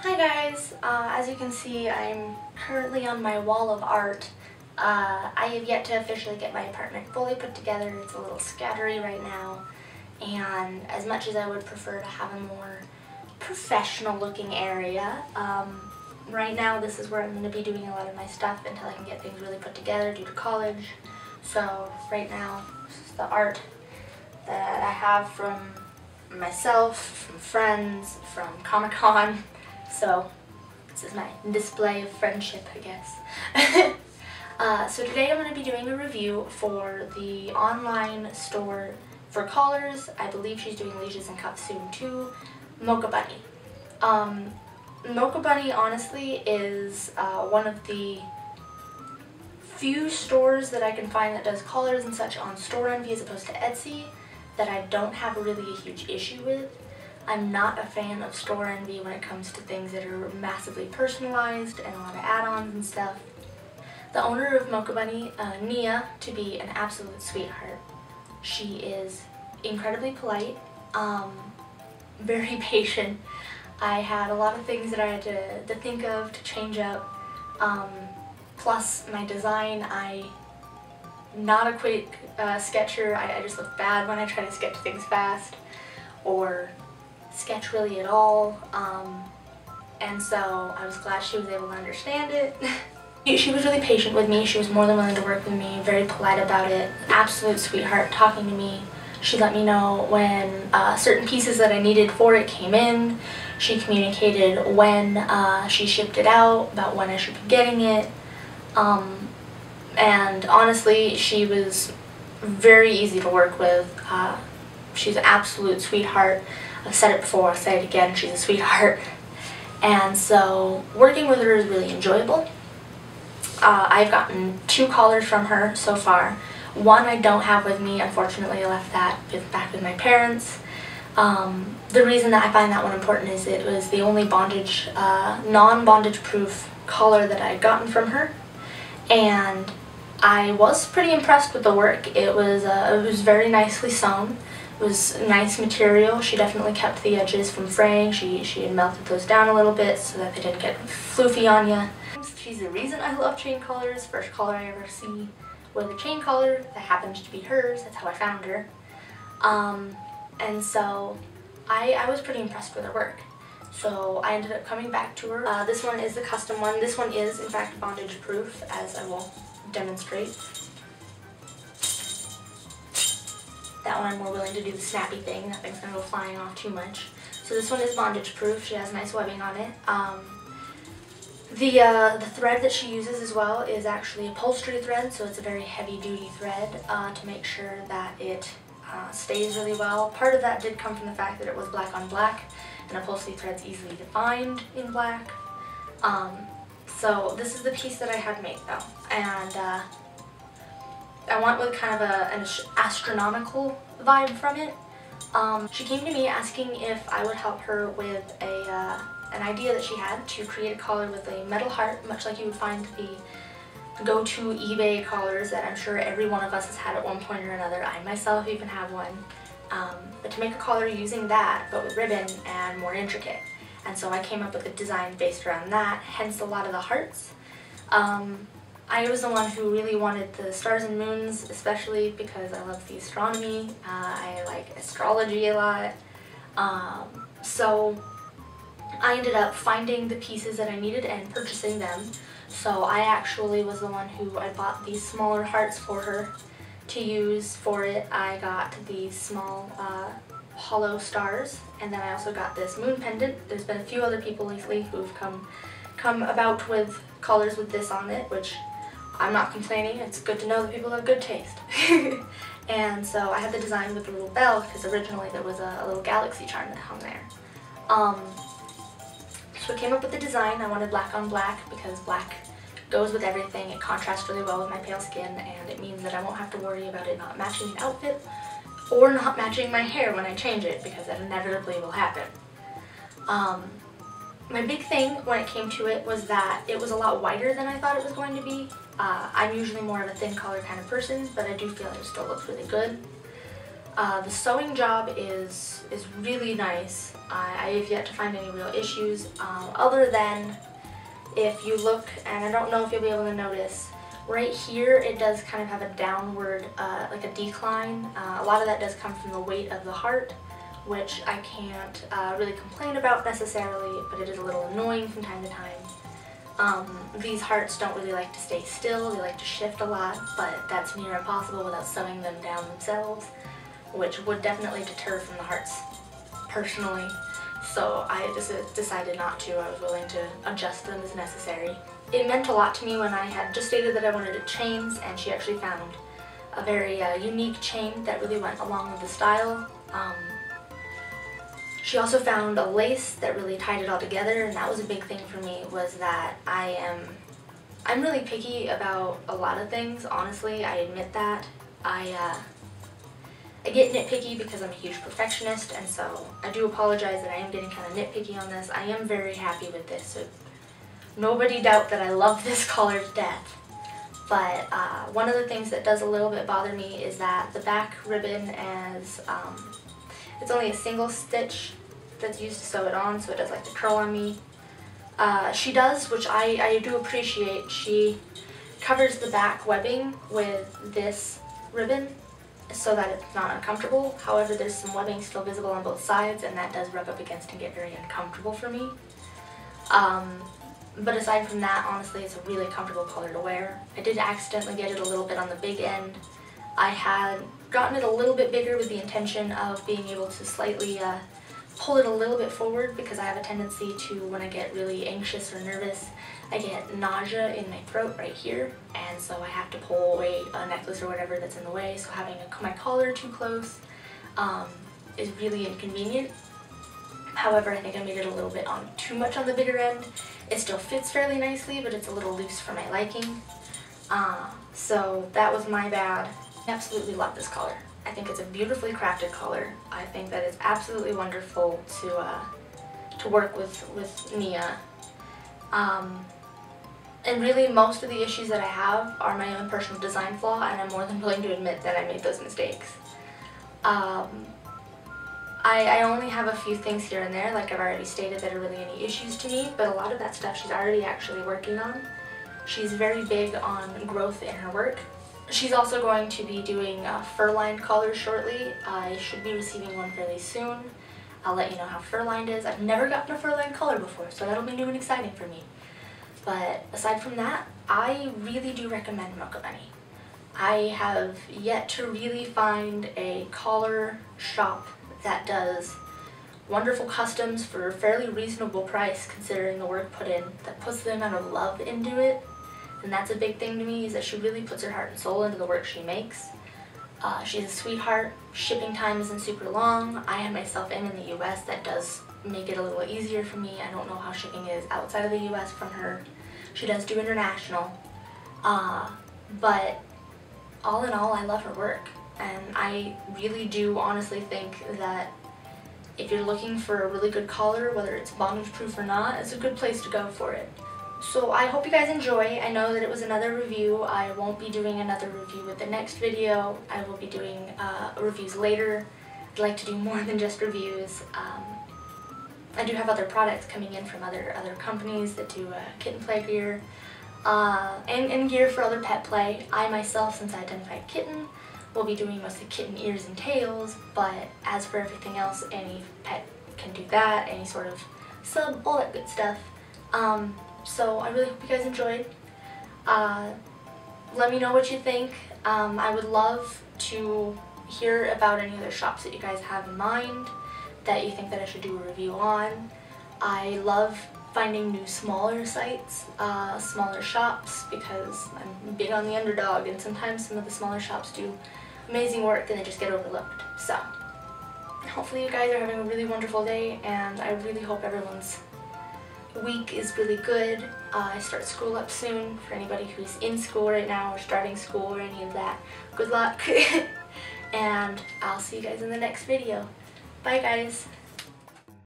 Hi guys, as you can see I'm currently on my wall of art. I have yet to officially get my apartment fully put together. It's a little scattery right now, and as much as I would prefer to have a more professional looking area, right now this is where I'm going to be doing a lot of my stuff until I can get things really put together due to college. So right now this is the art that I have from myself, from friends, from Comic-Con. So this is my display of friendship, I guess. So today I'm going to be doing a review for the online store for collars. I believe she's doing leashes and cuffs soon too. Mocha Bunny. Mocha Bunny honestly is one of the few stores that I can find that does collars and such on Store Envy as opposed to Etsy that I don't have really a huge issue with. I'm not a fan of Store Envy when it comes to things that are massively personalized and a lot of add-ons and stuff. The owner of Mocha Bunny, Nia, to be an absolute sweetheart. She is incredibly polite, very patient. I had a lot of things that I had to think of, to change up, plus my design. I'm not a quick sketcher. I just look bad when I try to sketch things fast or sketch really at all, and so I was glad she was able to understand it. She was really patient with me. She was more than willing to work with me, very polite about it, absolute sweetheart talking to me. She let me know when certain pieces that I needed for it came in. She communicated when she shipped it out, about when I should be getting it, and honestly she was very easy to work with. She's an absolute sweetheart. I've said it before, I'll say it again, she's a sweetheart. And so working with her is really enjoyable. I've gotten 2 collars from her so far. One I don't have with me, unfortunately I left that back with my parents. The reason that I find that one important is it was the only bondage, non-bondage proof collar that I had gotten from her. And I was pretty impressed with the work. It was very nicely sewn. It was nice material. She definitely kept the edges from fraying. She had melted those down a little bit so that they didn't get floofy on you. She's the reason I love chain collars. First collar I ever see with a chain collar that happens to be hers. That's how I found her. And so I was pretty impressed with her work. So I ended up coming back to her. This one is the custom one. This one is in fact bondage proof, as I will demonstrate. That one I'm more willing to do the snappy thing. Nothing's going to go flying off too much. So this one is bondage proof. She has nice webbing on it. The thread that she uses as well is actually upholstery thread, so it's a very heavy duty thread to make sure that it stays really well. Part of that did come from the fact that it was black on black, and upholstery thread's easily defined in black. So this is the piece that I had made though, and I went with kind of an astronomical vibe from it. She came to me asking if I would help her with an idea that she had to create a collar with a metal heart, much like you would find the go-to eBay collars that I'm sure every one of us has had at one point or another. I myself even have one. But to make a collar using that, but with ribbon and more intricate. And so I came up with a design based around that, hence a lot of the hearts. I was the one who really wanted the stars and moons, especially because I love the astronomy. I like astrology a lot. So I ended up finding the pieces that I needed and purchasing them. So I actually was the one who I bought these smaller hearts for her to use for it. I got these small hollow stars, and then I also got this moon pendant. There's been a few other people lately who've come about with collars with this on it, which I'm not complaining. It's good to know that people have good taste. And so I had the design with the little bell because originally there was a little galaxy charm that hung there. So I came up with the design. I wanted black on black because black goes with everything. It contrasts really well with my pale skin, and it means that I won't have to worry about it not matching the outfit or not matching my hair when I change it, because that inevitably will happen. My big thing when it came to it was that it was a lot wider than I thought it was going to be. I'm usually more of a thin collar kind of person, but I do feel like it still looks really good. The sewing job is really nice. I have yet to find any real issues, other than if you look, and I don't know if you'll be able to notice, right here it does kind of have a downward, like a decline. A lot of that does come from the weight of the heart, which I can't really complain about necessarily, but it is a little annoying from time to time. These hearts don't really like to stay still, they like to shift a lot, but that's near impossible without sewing them down themselves, which would definitely deter from the hearts personally. So I just decided not to. I was willing to adjust them as necessary. It meant a lot to me when I had just stated that I wanted chains, and she actually found a very unique chain that really went along with the style. She also found a lace that really tied it all together, and that was a big thing for me, was that I'm really picky about a lot of things, honestly. I admit that. I get nitpicky because I'm a huge perfectionist, and so I do apologize that I am getting kind of nitpicky on this. I am very happy with this, so nobody doubt that I love this collar to death. But one of the things that does a little bit bother me is that the back ribbon is, it's only a single stitch that's used to sew it on, so it does like to curl on me. She does, which I do appreciate, she covers the back webbing with this ribbon so that it's not uncomfortable. However, there's some webbing still visible on both sides, and that does rub up against and get very uncomfortable for me. But aside from that, honestly, it's a really comfortable collar to wear. I did accidentally get it a little bit on the big end. I had gotten it a little bit bigger with the intention of being able to slightly pull it a little bit forward, because I have a tendency to, when I get really anxious or nervous, I get nausea in my throat right here, and so I have to pull away a necklace or whatever that's in the way, so having my collar too close is really inconvenient. However, I think I made it a little bit too much on the bigger end. It still fits fairly nicely, but it's a little loose for my liking. So that was my bad. I absolutely love this collar. I think it's a beautifully crafted collar. I think that it's absolutely wonderful to work with Mia. And really, most of the issues that I have are my own personal design flaw, and I'm more than willing to admit that I made those mistakes. I only have a few things here and there, like I've already stated, that are really any issues to me, but a lot of that stuff she's already actually working on. She's very big on growth in her work. She's also going to be doing fur-lined collars shortly. I should be receiving one fairly soon. I'll let you know how fur-lined is. I've never gotten a fur-lined collar before, so that'll be new and exciting for me. But aside from that, I really do recommend Mocha Bunny. I have yet to really find a collar shop that does wonderful customs for a fairly reasonable price considering the work put in, that puts the amount of love into it. And that's a big thing to me, is that she really puts her heart and soul into the work she makes. She's a sweetheart. Shipping time isn't super long. I myself am in the US. That does make it a little easier for me. I don't know how shipping is outside of the US from her. She does do international. But all in all, I love her work. And I really do honestly think that if you're looking for a really good collar, whether it's bondage proof or not, it's a good place to go for it. So I hope you guys enjoy. I know that it was another review. I won't be doing another review with the next video. I will be doing reviews later. I'd like to do more than just reviews. I do have other products coming in from other companies that do kitten play gear and gear for other pet play. I myself, since I identify kitten, will be doing mostly kitten ears and tails, but as for everything else, any pet can do that, any sort of sub, all that good stuff. So I really hope you guys enjoyed. Let me know what you think. I would love to hear about any other shops that you guys have in mind that you think that I should do a review on. I love finding new smaller sites, smaller shops, because I'm big on the underdog, and sometimes some of the smaller shops do amazing work and they just get overlooked. So hopefully you guys are having a really wonderful day, and I really hope everyone's week is really good. I start school up soon. For anybody who's in school right now or starting school or any of that, good luck. And I'll see you guys in the next video. Bye guys.